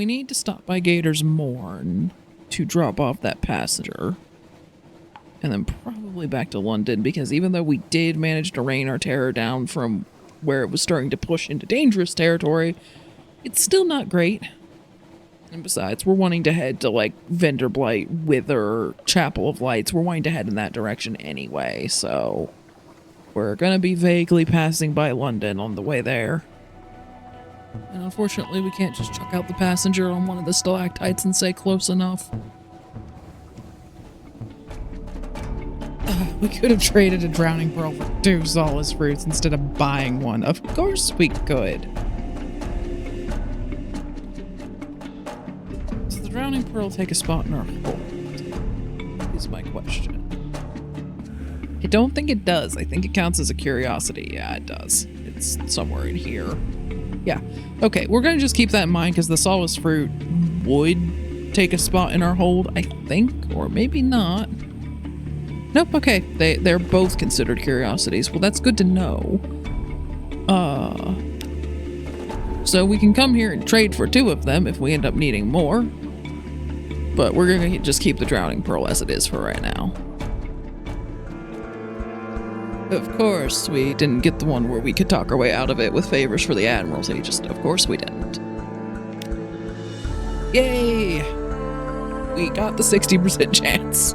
we need to stop by Gator's Morn to drop off that passenger. And then probably back to London, because even though we did manage to rein our terror down from where it was starting to push into dangerous territory, it's still not great. And besides, we're wanting to head to, like, Venderblight, Wither, Chapel of Lights. We're wanting to head in that direction anyway, so we're gonna be vaguely passing by London on the way there. And unfortunately, we can't just chuck out the passenger on one of the stalactites and say close enough. We could have traded a drowning pearl for 2 solace fruits instead of buying one. Of course we could. Does the drowning pearl take a spot in our hold? Is my question. I don't think it does. I think it counts as a curiosity. Yeah, it does. It's somewhere in here. Yeah. Okay, we're going to just keep that in mind because the solace fruit would take a spot in our hold, I think. Or maybe not. Nope, okay. They're both considered curiosities. Well, that's good to know. So we can come here and trade for 2 of them if we end up needing more. But we're gonna just keep the drowning pearl as it is for right now. Of course, we didn't get the one where we could talk our way out of it with favors for the Admiralty. Just, of course we didn't. Yay! We got the 60% chance.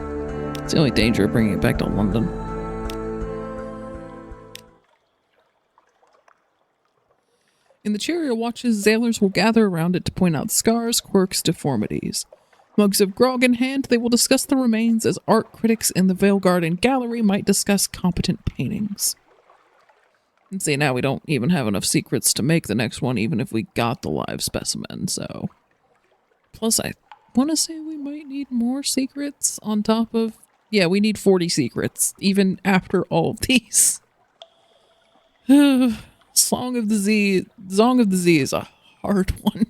It's the only danger of bringing it back to London. In the Cheerio watches, sailors will gather around it to point out scars, quirks, deformities. Mugs of grog in hand, they will discuss the remains as art critics in the Vale Garden Gallery might discuss competent paintings. And see, now we don't even have enough secrets to make the next one, even if we got the live specimen, so... Plus, I want to say we might need more secrets on top of... Yeah, we need 40 secrets, even after all of these. Song of the Z is a hard one.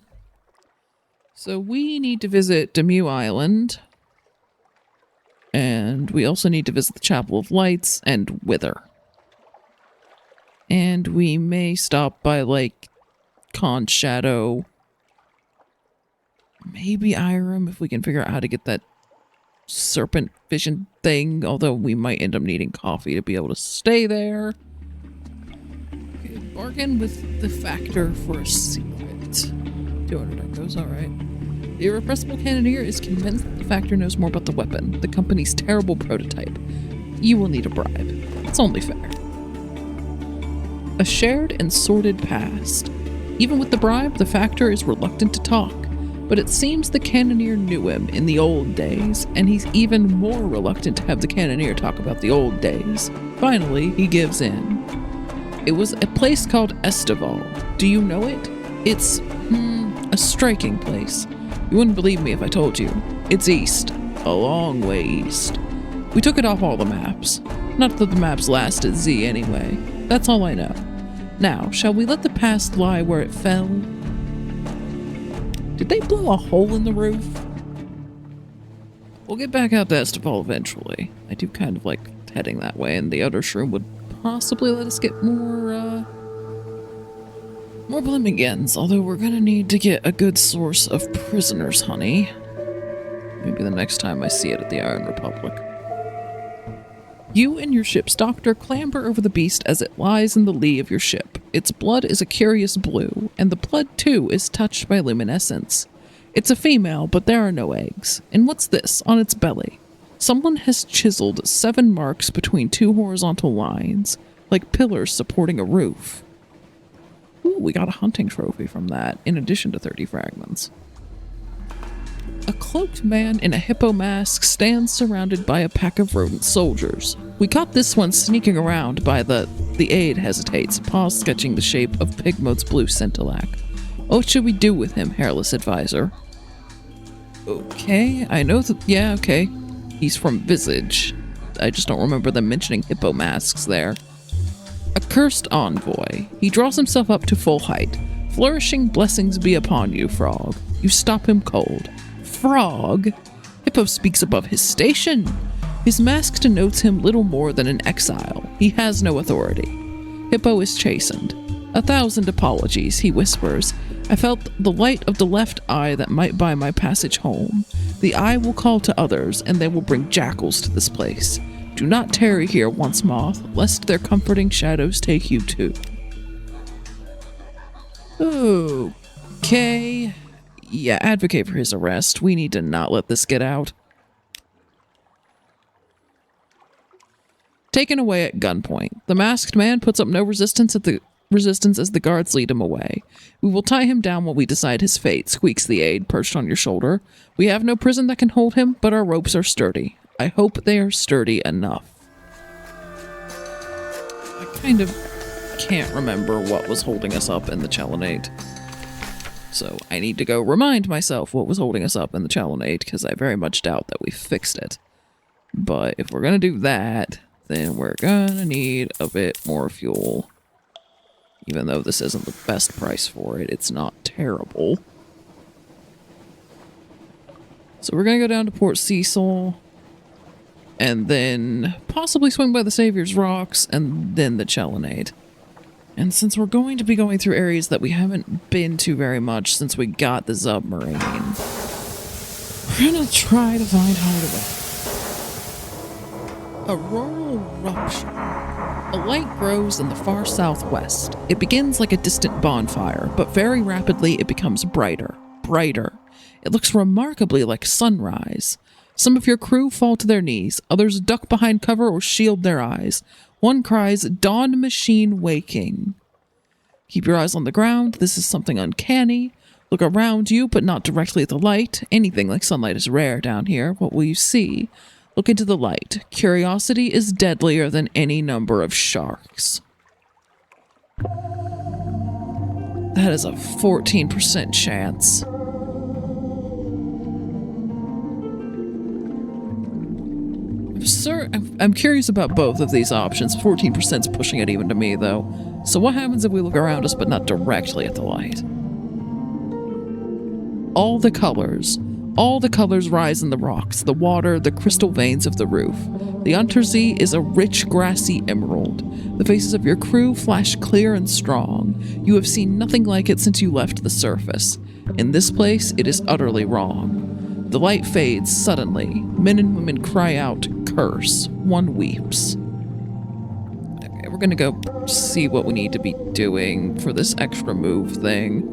So we need to visit Demew Island. And we also need to visit the Chapel of Lights and Wither. And we may stop by, like, Conch Shadow. Maybe Irem, if we can figure out how to get that serpent vision thing, although we might end up needing coffee to be able to stay there. Okay, bargain with the factor for a secret. 200 echoes, alright. The irrepressible cannoneer is convinced that the factor knows more about the weapon, the company's terrible prototype. You will need a bribe. It's only fair. A shared and sordid past. Even with the bribe, the factor is reluctant to talk. But it seems the cannoneer knew him in the old days, and he's even more reluctant to have the cannoneer talk about the old days. Finally, he gives in. It was a place called Estival. Do you know it? It's, a striking place. You wouldn't believe me if I told you. It's east. A long way east. We took it off all the maps. Not that the maps lasted Z anyway. That's all I know. Now, shall we let the past lie where it fell? Did they blow a hole in the roof? We'll get back out to Estival eventually. I do kind of like heading that way, and the outer shroom would possibly let us get more Blimigans, although we're gonna need to get a good source of prisoner's honey. Maybe the next time I see it at the Iron Republic. You and your ship's doctor clamber over the beast as it lies in the lee of your ship. Its blood is a curious blue, and the blood, too, is touched by luminescence. It's a female, but there are no eggs. And what's this, on its belly? Someone has chiseled 7 marks between 2 horizontal lines, like pillars supporting a roof. Ooh, we got a hunting trophy from that, in addition to 30 fragments. A cloaked man in a hippo mask stands surrounded by a pack of rodent soldiers. We caught this one sneaking around by the aide hesitates, paws sketching the shape of Pigmode's blue scintillac. What should we do with him, hairless advisor? Okay, I know that, yeah, okay. He's from Visage. I just don't remember them mentioning hippo masks there. A cursed envoy. He draws himself up to full height. Flourishing blessings be upon you, Frog. You stop him cold. Frog? Hippo speaks above his station. His mask denotes him little more than an exile. He has no authority. Hippo is chastened. 1,000 apologies, he whispers, I felt the light of the left eye that might buy my passage home. The eye will call to others, and they will bring jackals to this place. Do not tarry here, once moth, lest their comforting shadows take you too. Okay. Yeah, advocate for his arrest. We need to not let this get out. Taken away at gunpoint. The masked man puts up no resistance as the guards lead him away. We will tie him down while we decide his fate, squeaks the aide, perched on your shoulder. We have no prison that can hold him, but our ropes are sturdy. I hope they are sturdy enough. I kind of can't remember what was holding us up in the Chelonate. So I need to go remind myself what was holding us up in the Chelonate, because I very much doubt that we fixed it. But if we're going to do that, then we're going to need a bit more fuel. Even though this isn't the best price for it, it's not terrible. So we're going to go down to Port Cecil, and then possibly swing by the Savior's Rocks, and then the Chelonate. And since we're going to be going through areas that we haven't been to very much since we got the submarine, we're going to try to find Hideaway. Auroral rupture. A light grows in the far southwest. It begins like a distant bonfire, but very rapidly it becomes brighter, brighter. It looks remarkably like sunrise. Some of your crew fall to their knees, others duck behind cover or shield their eyes. One cries, "Dawn machine waking." Keep your eyes on the ground. This is something uncanny. Look around you, but not directly at the light. Anything like sunlight is rare down here. What will you see? Look into the light. Curiosity is deadlier than any number of sharks. That is a 14% chance. I'm curious about both of these options. 14% is pushing it even to me, though. So what happens if we look around us but not directly at the light? All the colors rise in the rocks, the water, the crystal veins of the roof. The Untersee is a rich, grassy emerald. The faces of your crew flash clear and strong. You have seen nothing like it since you left the surface. In this place, it is utterly wrong. The light fades suddenly. Men and women cry out, curse. One weeps. Okay, we're gonna go see what we need to be doing for this extra move thing.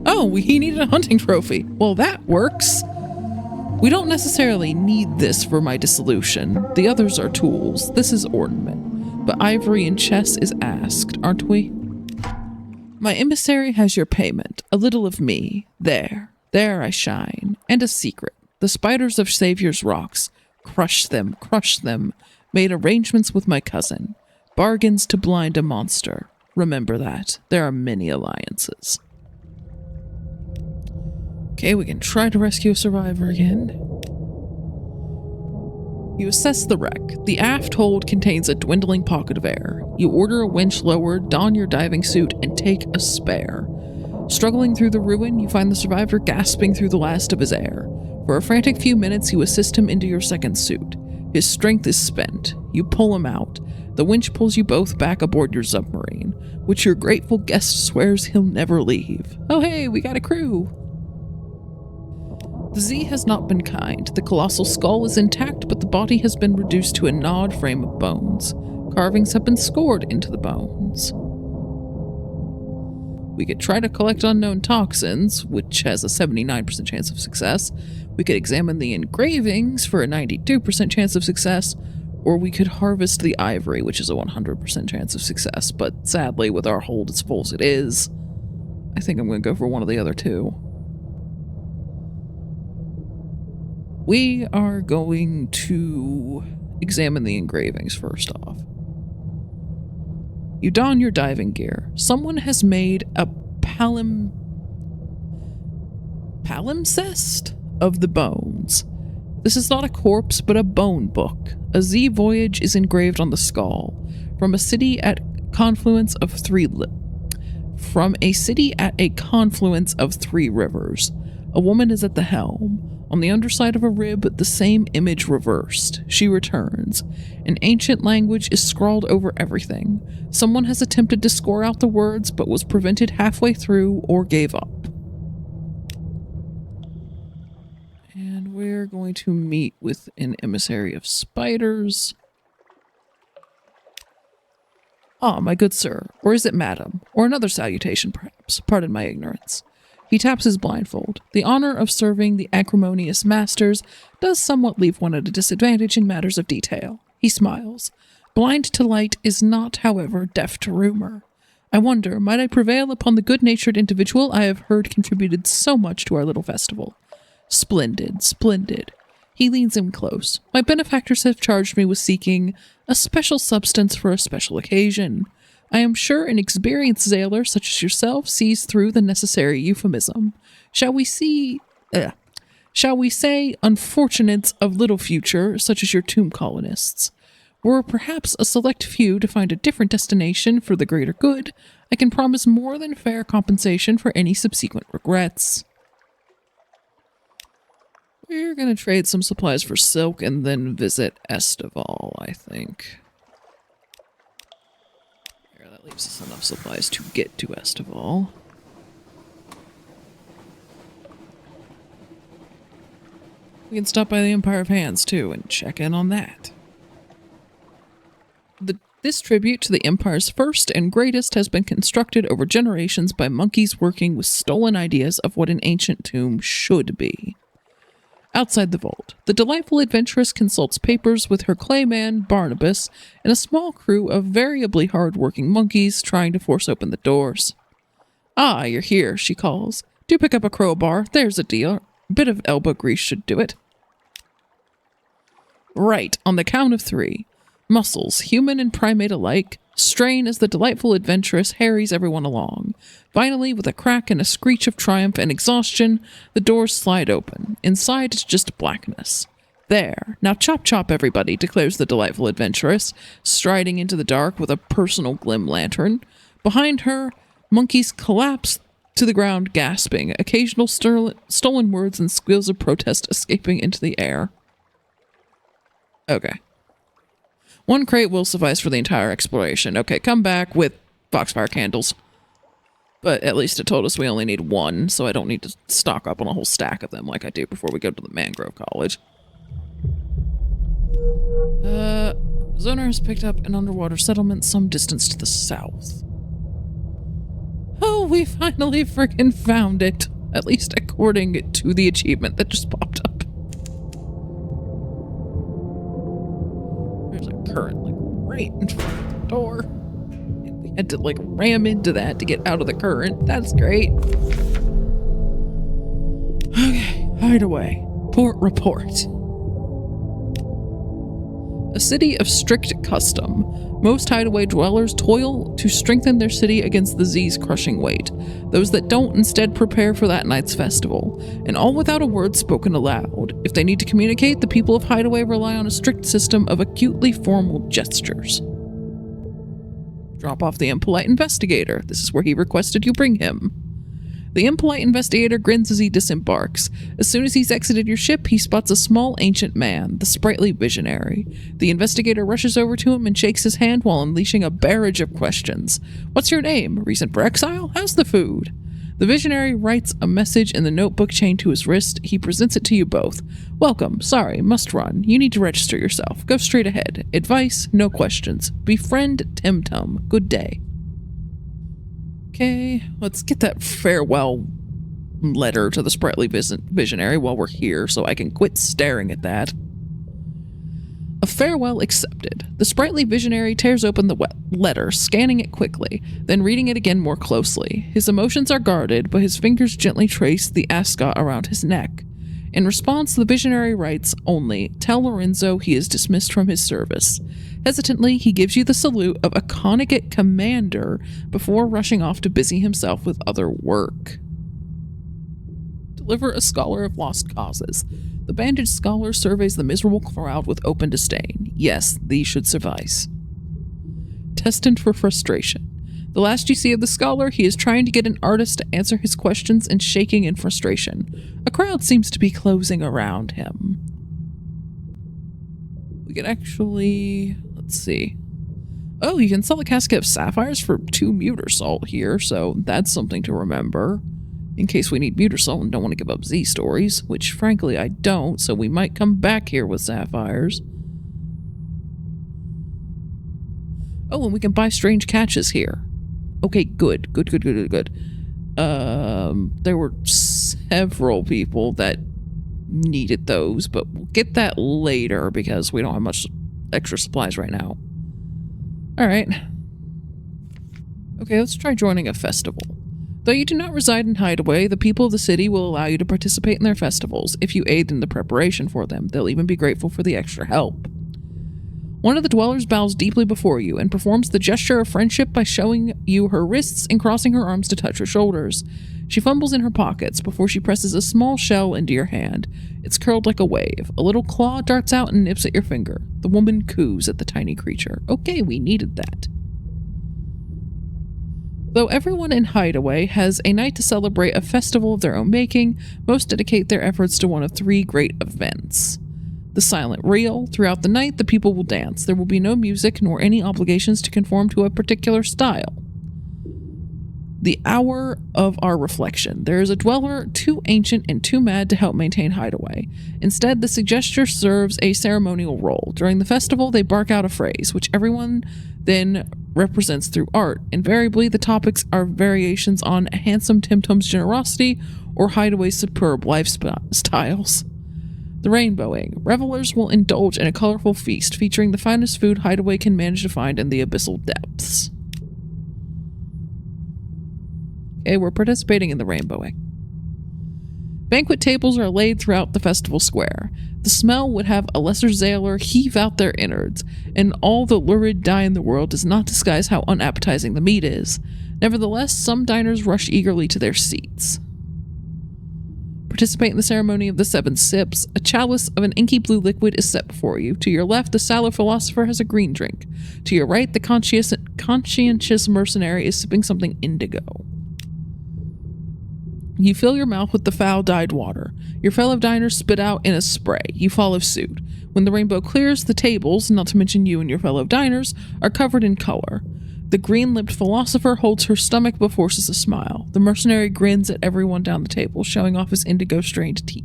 Oh, he needed a hunting trophy. Well, that works. We don't necessarily need this for my dissolution. The others are tools. This is ornament. But ivory and chess is asked, aren't we? My emissary has your payment. A little of me. There I shine. And a secret. The spiders of Savior's Rocks. Crush them. Made arrangements with my cousin. Bargains to blind a monster. Remember that. There are many alliances. Okay, we can try to rescue a survivor again. You assess the wreck. The aft hold contains a dwindling pocket of air. You order a winch lowered, don your diving suit, and take a spare. Struggling through the ruin, you find the survivor gasping through the last of his air. For a frantic few minutes, you assist him into your second suit. His strength is spent. You pull him out. The winch pulls you both back aboard your submarine, which your grateful guest swears he'll never leave. Oh hey, we got a crew! The Z has not been kind. The colossal skull is intact, but the body has been reduced to a gnawed frame of bones. Carvings have been scored into the bones. We could try to collect unknown toxins, which has a 79% chance of success. We could examine the engravings for a 92% chance of success, or we could harvest the ivory, which is a 100% chance of success. But sadly, with our hold as full as it is, I think I'm going to go for one of the other two. We are going to examine the engravings first off. You don your diving gear. Someone has made a palimpsest of the bones. This is not a corpse, but a bone book. A Z voyage is engraved on the skull. From a city at a confluence of three rivers. A woman is at the helm. On the underside of a rib, the same image reversed. She returns. An ancient language is scrawled over everything. Someone has attempted to score out the words, but was prevented halfway through or gave up. And we're going to meet with an emissary of spiders. Ah, my good sir, or is it madam, or another salutation perhaps, pardon my ignorance. He taps his blindfold. The honor of serving the acrimonious masters does somewhat leave one at a disadvantage in matters of detail. He smiles. Blind to light is not, however, deaf to rumor. I wonder, might I prevail upon the good-natured individual I have heard contributed so much to our little festival? Splendid, splendid. He leans in close. My benefactors have charged me with seeking a special substance for a special occasion. I am sure an experienced sailor such as yourself sees through the necessary euphemism. Shall we say unfortunates of little future, such as your tomb colonists? Were perhaps a select few to find a different destination for the greater good, I can promise more than fair compensation for any subsequent regrets. We're going to trade some supplies for silk and then visit Estival, I think. There, that leaves us enough supplies to get to Estival. We can stop by the Empire of Hands, too, and check in on that. This tribute to the Empire's first and greatest has been constructed over generations by monkeys working with stolen ideas of what an ancient tomb should be. Outside the vault, the delightful adventuress consults papers with her clayman, Barnabas, and a small crew of variably hard-working monkeys trying to force open the doors. Ah, you're here, she calls. Do pick up a crowbar, there's a deal. A bit of elbow grease should do it. Right, on the count of 3. Muscles, human and primate alike, strain as the delightful adventuress harries everyone along. Finally, with a crack and a screech of triumph and exhaustion, the doors slide open. Inside is just blackness. There, now chop chop everybody, declares the delightful adventuress, striding into the dark with a personal glim lantern. Behind her, monkeys collapse to the ground gasping, occasional stolen words and squeals of protest escaping into the air. Okay. 1 crate will suffice for the entire exploration. Okay, come back with foxfire candles. But at least it told us we only need 1, so I don't need to stock up on a whole stack of them like I do before we go to the Mangrove College. Zoner has picked up an underwater settlement some distance to the south. Oh, we finally frickin' found it. At least according to the achievement that just popped up. There's a current, like, right in front of the door. And we had to, like, ram into that to get out of the current. That's great. Okay, Hideaway. Port report. A city of strict custom. Most Hideaway dwellers toil to strengthen their city against the Z's crushing weight. Those that don't instead prepare for that night's festival, and all without a word spoken aloud. If they need to communicate, the people of Hideaway rely on a strict system of acutely formal gestures. Drop off the impolite investigator. This is where he requested you bring him. The impolite investigator grins as he disembarks. As soon as he's exited your ship, he spots a small ancient man, the sprightly visionary. The investigator rushes over to him and shakes his hand while unleashing a barrage of questions. What's your name? Reason for exile? How's the food? The visionary writes a message in the notebook chained to his wrist. He presents it to you both. Welcome. Sorry, must run. You need to register yourself. Go straight ahead. Advice, no questions. Befriend Timtum. Good day. Okay, let's get that farewell letter to the sprightly visionary while we're here so I can quit staring at that. A farewell accepted. The sprightly visionary tears open the letter, scanning it quickly, then reading it again more closely. His emotions are guarded, but his fingers gently trace the ascot around his neck. In response, the visionary writes only, tell Lorenzo he is dismissed from his service. Hesitantly, he gives you the salute of a conjugate commander before rushing off to busy himself with other work. Deliver a scholar of lost causes. The bandaged scholar surveys the miserable crowd with open disdain. Yes, these should suffice. Destined for frustration. The last you see of the scholar, he is trying to get an artist to answer his questions and shaking in frustration. A crowd seems to be closing around him. We can actually... let's see. Oh, you can sell a casket of sapphires for 2 muter salt here, so that's something to remember. In case we need muter salt and don't want to give up Z stories, which frankly I don't, so we might come back here with sapphires. Oh, and we can buy strange catches here. Okay, good. There were several people that needed those, but we'll get that later because we don't have much extra supplies right now. Alright. Okay, let's try joining a festival. Though you do not reside in Hideaway, the people of the city will allow you to participate in their festivals if you aid in the preparation for them. They'll even be grateful for the extra help. One of the dwellers bows deeply before you and performs the gesture of friendship by showing you her wrists and crossing her arms to touch your shoulders. She fumbles in her pockets before she presses a small shell into your hand. It's curled like a wave. A little claw darts out and nips at your finger. The woman coos at the tiny creature. Okay, we needed that. Though everyone in Hideaway has a night to celebrate a festival of their own making, most dedicate their efforts to one of 3 great events. The silent reel. Throughout the night, the people will dance. There will be no music nor any obligations to conform to a particular style. The hour of our reflection. There is a dweller too ancient and too mad to help maintain Hideaway. Instead, the gesture serves a ceremonial role. During the festival, they bark out a phrase, which everyone then represents through art. Invariably, the topics are variations on handsome Timtum's generosity or Hideaway's superb lifestyles. The rainbowing. Revelers will indulge in a colorful feast featuring the finest food Hideaway can manage to find in the abyssal depths. Okay, we're participating in the rainbowing. Banquet tables are laid throughout the festival square. The smell would have a lesser sailor heave out their innards, and all the lurid dye in the world does not disguise how unappetizing the meat is. Nevertheless, some diners rush eagerly to their seats. Participate in the ceremony of the 7 sips. A chalice of an inky blue liquid is set before you. To your left, the sallow philosopher has a green drink. To your right, the conscientious mercenary is sipping something indigo. You fill your mouth with the foul-dyed water. Your fellow diners spit out in a spray. You follow suit. When the rainbow clears, the tables, not to mention you and your fellow diners, are covered in color. The green-lipped philosopher holds her stomach but forces a smile. The mercenary grins at everyone down the table, showing off his indigo-strained teeth.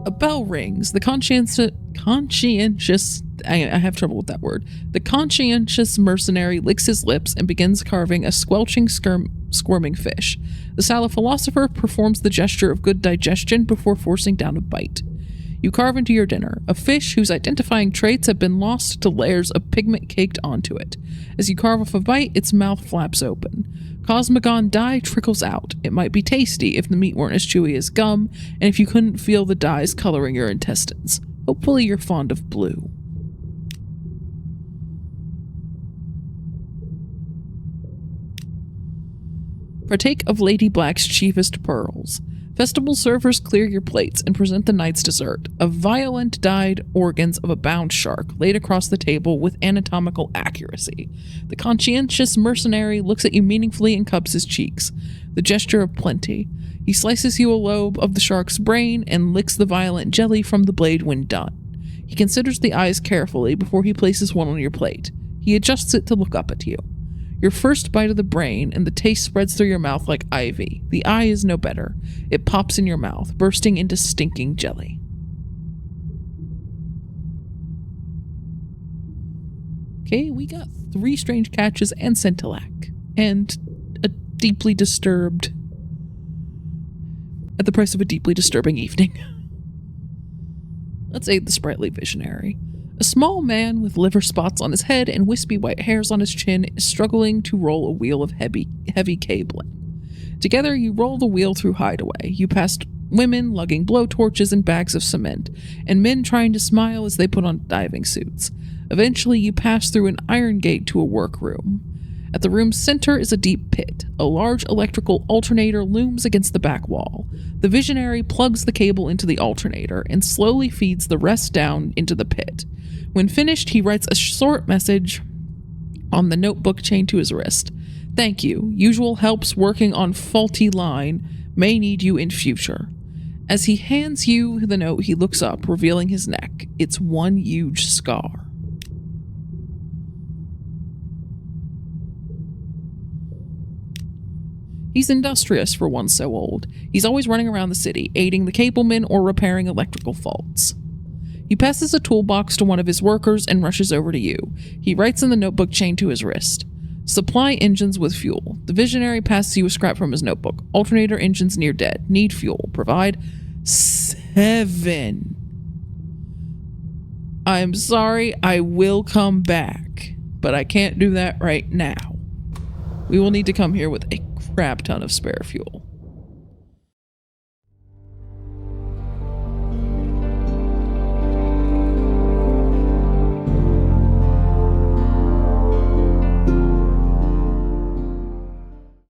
A bell rings. The I have trouble with that word. The conscientious mercenary licks his lips and begins carving a squelching, squirming fish. The sallow philosopher performs the gesture of good digestion before forcing down a bite. You carve into your dinner, a fish whose identifying traits have been lost to layers of pigment caked onto it. As you carve off a bite, its mouth flaps open. Cosmogon dye trickles out. It might be tasty if the meat weren't as chewy as gum, and if you couldn't feel the dyes coloring your intestines. Hopefully you're fond of blue. Partake of Lady Black's chiefest pearls. Festival servers clear your plates and present the night's dessert, of violent dyed organs of a bound shark laid across the table with anatomical accuracy. The conscientious mercenary looks at you meaningfully and cups his cheeks, the gesture of plenty. He slices you a lobe of the shark's brain and licks the violent jelly from the blade when done. He considers the eyes carefully before he places one on your plate. He adjusts it to look up at you. Your first bite of the brain, and the taste spreads through your mouth like ivy. The eye is no better. It pops in your mouth, bursting into stinking jelly. Okay, we got 3 strange catches and Scintillac. And a deeply disturbed... at the price of a deeply disturbing evening. Let's aid the sprightly visionary. A small man with liver spots on his head and wispy white hairs on his chin is struggling to roll a wheel of heavy cabling. Together, you roll the wheel through Hideaway. You pass women lugging blowtorches and bags of cement, and men trying to smile as they put on diving suits. Eventually, you pass through an iron gate to a workroom. At the room's center is a deep pit. A large electrical alternator looms against the back wall. The visionary plugs the cable into the alternator and slowly feeds the rest down into the pit. When finished, he writes a short message on the notebook chained to his wrist. Thank you. Usual helps working on faulty line. May need you in future. As he hands you the note, he looks up, revealing his neck. It's one huge scar. He's industrious for one so old. He's always running around the city, aiding the cablemen or repairing electrical faults. He passes a toolbox to one of his workers and rushes over to you. He writes in the notebook chained to his wrist. Supply engines with fuel. The visionary passes you a scrap from his notebook. Alternator engines near dead. Need fuel. Provide 7. I'm sorry, I will come back, but I can't do that right now. We will need to come here with a crap ton of spare fuel.